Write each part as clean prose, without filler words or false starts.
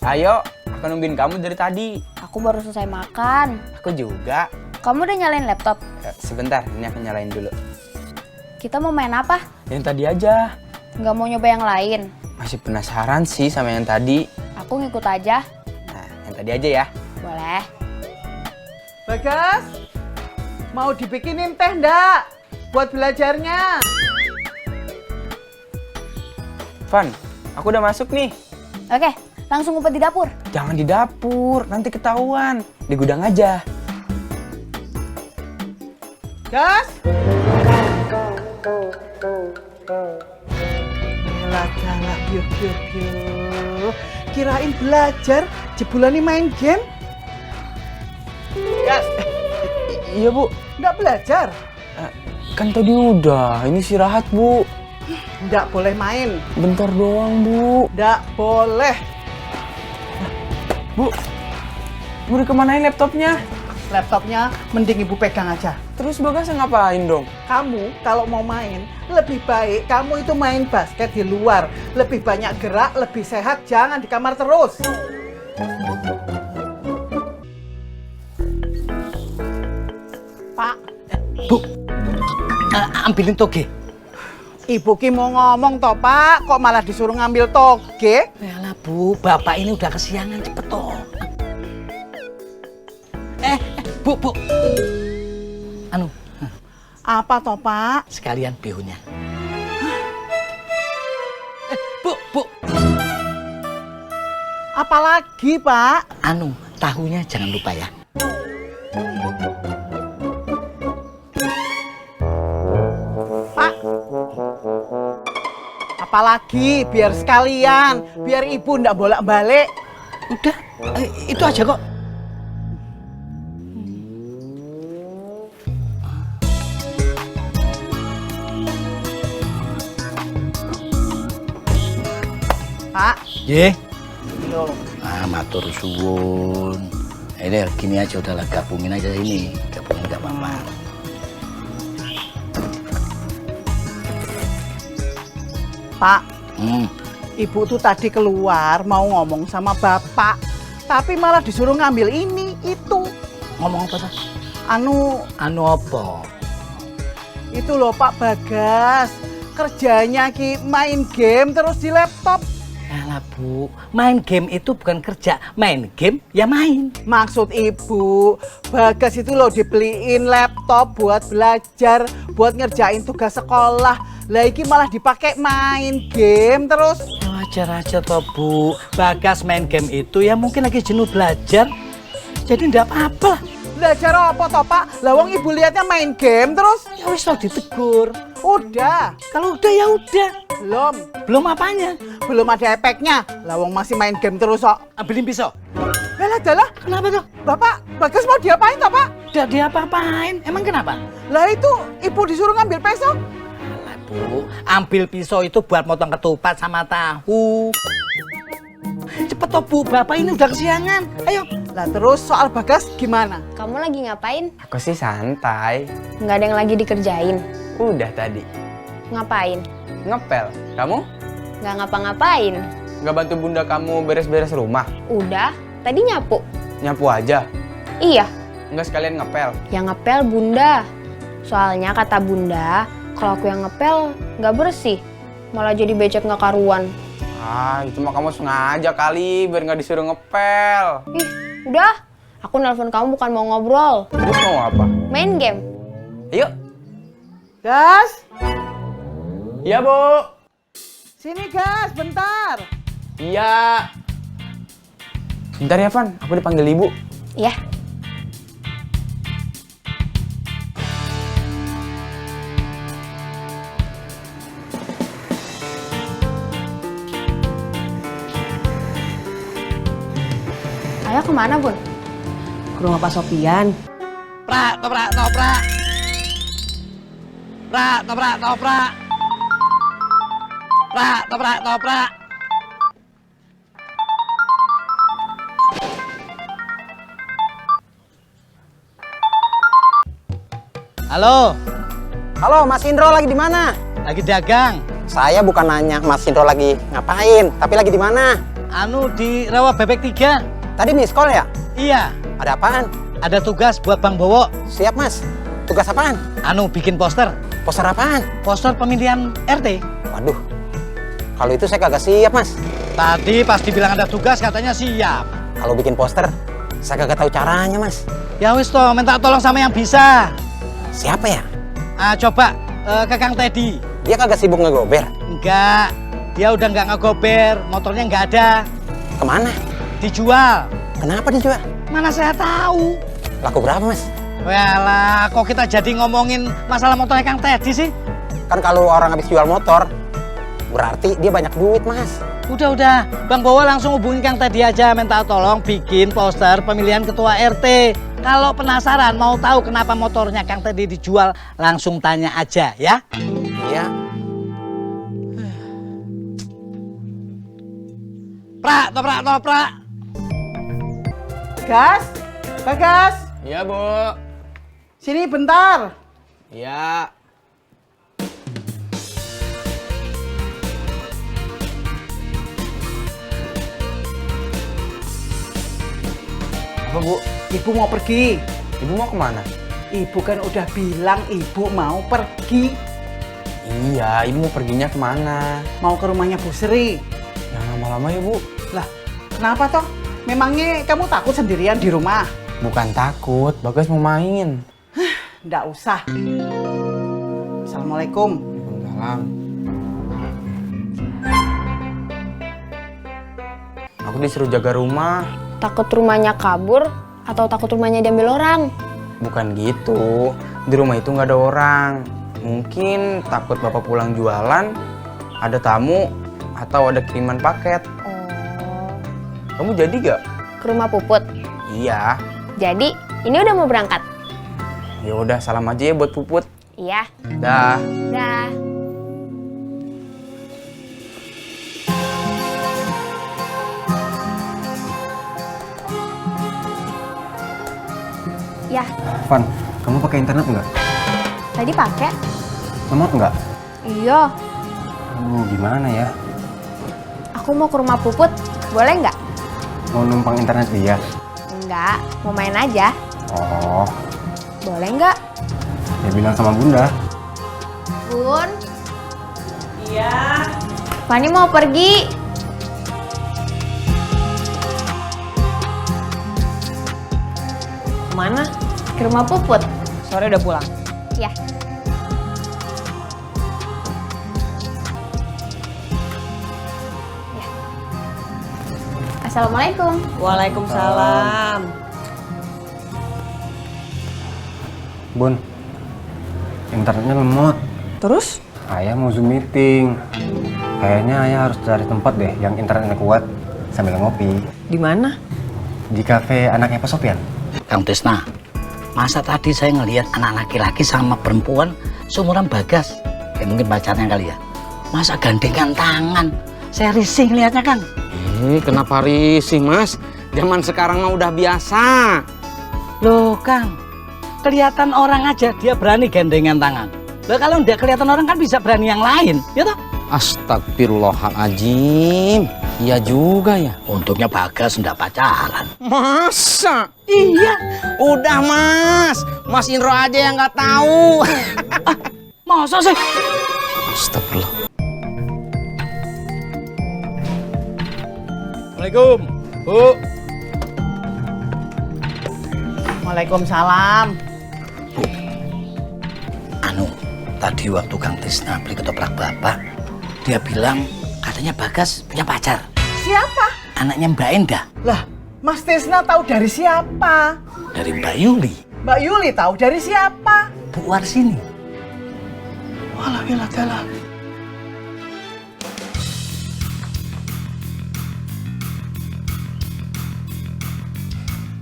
Ayo, aku nungguin kamu dari tadi. Aku baru selesai makan. Aku juga. Kamu udah nyalain laptop? Sebentar, ini aku nyalain dulu. Kita mau main apa? Yang tadi aja. Nggak mau nyoba yang lain? Masih penasaran sih sama yang tadi. Aku ngikut aja. Nah, yang tadi aja ya. Boleh. Bagas, mau dibikinin teh ndak? Buat belajarnya. Van, aku udah masuk nih. Oke, langsung ngumpet di dapur. Jangan di dapur, nanti ketahuan. Di gudang aja. Gas. Elah, biu. Kirain belajar, jebulani main game. Gas. Iya, Bu. Nggak belajar. Kan tadi udah, ini istirahat, Bu. Nggak boleh main. Bentar doang, Bu. Nggak boleh. Bu, mau dikemanain laptopnya? Laptopnya mending ibu pegang aja. Terus Bagas ngapain dong? Kamu kalau mau main, lebih baik kamu itu main basket di luar. Lebih banyak gerak, lebih sehat, jangan di kamar terus. Pak, Bu, ambilin toge. Ibu Ki mau ngomong toh Pak, kok malah disuruh ngambil toge? Yalah Bu, bapak ini udah kesiangan, cepet toh. Bu. Anu, Apa toh Pak? sekalian bihunnya. Bu. Apalagi Pak? Anu, tahunya jangan lupa ya. Pak. Apalagi biar sekalian, biar ibu ndak bolak-balik. Udah, itu aja kok. Pak. Ye. Yo. Matur suwun. Ini gini aja udahlah, gabungin aja ini. Gabungin gak apa-apa. Pak, ibu tuh tadi keluar mau ngomong sama bapak, tapi malah disuruh ngambil ini, itu. Ngomong apa tuh? Anu, Apa? itu loh Pak Bagas, kerjanya Ki main game terus di laptop. Yalah Bu, main game itu bukan kerja. Main game ya main. Maksud ibu, Bagas itu loh dibeliin laptop buat belajar, buat ngerjain tugas sekolah. Lah iki malah dipakai main game terus. Wajar aja toh Bu, Bagas main game itu ya mungkin lagi jenuh belajar. Jadi enggak apa-apa. Belajar apa toh Pak? Lah wong ibu lihatnya main game terus. Ya wis toh ditegur. Udah. Kalau udah ya udah. Belum. Belum apanya? Belum ada efeknya. Lah wong masih main game terus kok. Ambilin pisau. Lah. Kenapa tuh? Bapak, Bagas mau diapain toh Pak? Udah diapa-apain. Emang kenapa? Lah itu ibu disuruh ngambil pisau. Alah Bu, ambil pisau itu buat motong ketupat sama tahu. Cepet toh Bu, bapak ini udah kesiangan. Ayo. Lah terus soal Bagas gimana? Kamu lagi ngapain? Aku sih santai. Nggak ada yang lagi dikerjain. Udah tadi. Ngapain? Ngepel. Kamu? Nggak ngapa-ngapain. Nggak bantu bunda kamu beres-beres rumah? Udah, tadi nyapu. Nyapu aja? Iya, Nggak sekalian ngepel? yang ngepel bunda. Soalnya kata bunda, kalau aku yang ngepel nggak bersih. Malah jadi becek nggak karuan. Ah, itu mah kamu sengaja kali, biar nggak disuruh ngepel. Ih, udah. Aku nelpon kamu bukan mau ngobrol. Terus mau apa? Main game. Yuk. Gas, Iya, Bu. sini Gas, bentar. Iya. Bentar ya, Van. Aku dipanggil Ibu. Ya. Ayo kemana, Bun? Ke rumah Pak Sopian. Prak, toprak. Prak, toprak. Prak, toprak. Halo, Halo, Mas Indro lagi di mana? lagi dagang. Saya bukan nanya Mas Indro lagi ngapain, tapi lagi di mana? Di Rawa Bebek 3. Tadi miss call ya? Iya, Ada apaan? ada tugas buat Bang Bowo. Siap mas. Tugas apaan? Bikin poster. Poster apaan? Poster pemilihan RT. Waduh. Kalau itu saya kagak siap mas. Tadi pas dibilang ada tugas katanya siap. Kalau bikin poster, saya kagak tahu caranya mas. Ya wis toh, minta tolong sama yang bisa. Siapa ya? Coba ke Kang Teddy. Dia kagak sibuk ngegober. Enggak, dia udah nggak ngegober, motornya nggak ada. Kemana? Dijual. Kenapa dijual? Mana saya tahu. Laku berapa mas? Walah, kok kita jadi ngomongin masalah motornya Kang Teddy sih? Kan kalau orang habis jual motor, berarti dia banyak duit mas. Udah, Bang Bowo langsung hubungin Kang Teddy aja, minta tolong bikin poster pemilihan ketua RT. Kalau penasaran mau tahu kenapa motornya Kang Teddy dijual, langsung tanya aja ya. Iya. Toprak. Gas, Bagas, Iya, Bu. sini bentar. Iya. Apa, Bu? Ibu mau pergi. Ibu mau kemana? Ibu kan udah bilang ibu mau pergi. Iya, Ibu mau perginya kemana? Mau ke rumahnya Bu Sri. Jangan lama-lama ya, Bu. Lah, kenapa toh? Memangnya kamu takut sendirian di rumah? Bukan takut, Bagas mau main. Nggak usah. Assalamualaikum. Waalaikumsalam. Aku disuruh jaga rumah. Takut rumahnya kabur atau takut rumahnya diambil orang? Bukan gitu. Di rumah itu nggak ada orang. Mungkin takut bapak pulang jualan, ada tamu, atau ada kiriman paket. Oh, Kamu jadi gak? ke rumah Puput. Iya. Jadi, ini udah mau berangkat? Ya udah, salam aja ya buat Puput. Iya. Dah. Dah. Ya, Van, kamu pakai internet nggak? tadi pakai. Lemot nggak? Iya, Gimana ya? aku mau ke rumah Puput. Boleh nggak? Mau numpang internet dia? Enggak, mau main aja. Oh, Boleh nggak? ya bilang sama bunda. Bun? Iya. Fani mau pergi. Kemana? Ke rumah Puput. Sore udah pulang. Ya. Ya. Assalamualaikum. Waalaikumsalam. Bun, internetnya lemot. Terus? Ayah mau Zoom meeting. Kayaknya ayah harus cari tempat deh yang internetnya kuat sambil ngopi. Di mana? Di kafe anaknya Pak Sopyan. Kang Tisna, masa tadi saya ngelihat anak laki-laki sama perempuan seumuran Bagas. Mungkin pacarnya kali ya. Masa gandengan tangan? Saya risih lihatnya, Kang. Kenapa risih, Mas? Zaman sekarang mah udah biasa. Loh, Kang. Kelihatan orang aja dia berani gandengan tangan. Loh, kalau nggak kelihatan orang kan bisa berani yang lain, ya toh? Astagfirullahaladzim. Iya juga ya. Untungnya Bagas nggak pacaran. Masa? Iya. Udah, Mas. Mas Indro aja yang nggak tahu. Masa sih? Astagfirullah. Assalamualaikum, Bu. Waalaikumsalam. Tadi waktu Kang Tisna beli ketoprak Bapak, dia bilang katanya Bagas punya pacar. Siapa? Anaknya Mbak Endah. Lah, Mas Tisna tahu dari siapa? Dari Mbak Yuli. Mbak Yuli tahu dari siapa? Bu Warsini. Walhamdulillah.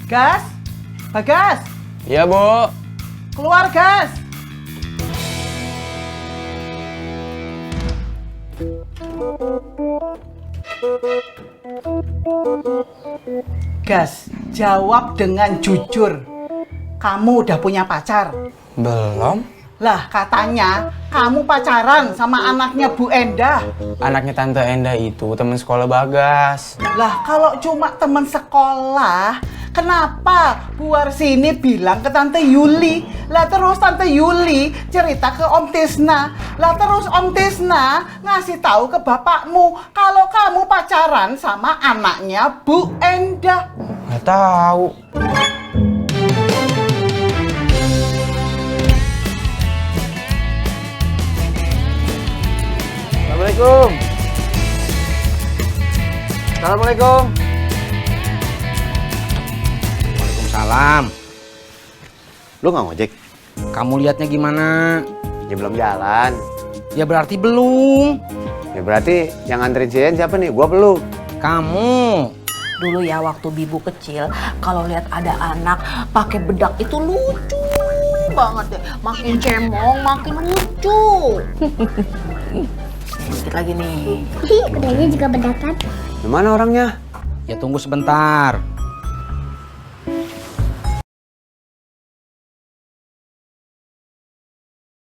Gas? Bagas? Iya, Bu. Keluar, Gas! Gas, jawab dengan jujur. Kamu udah punya pacar? Belum. Lah katanya kamu pacaran sama anaknya Bu Endah. Anaknya Tante Endah itu teman sekolah Bagas. Lah kalau cuma teman sekolah, kenapa Bu Warsini bilang ke Tante Yuli? Lah terus Tante Yuli cerita ke Om Tisna. Lah terus Om Tisna ngasih tahu ke bapakmu kalau kamu pacaran sama anaknya Bu Endah. Nggak tahu. Assalamualaikum. Assalamualaikum. Waalaikumsalam. Lu nggak ngojek? Kamu lihatnya gimana? Ya belum jalan. Ya berarti belum. Ya berarti yang nganterin Cian siapa nih? Gua belum. Kamu. Dulu ya waktu Bibu kecil, kalau lihat ada anak pakai bedak itu lucu banget deh. Makin cemong, makin lucu. Sedikit lagi nih. Kudanya juga bedakan. Gimana orangnya? Ya tunggu sebentar.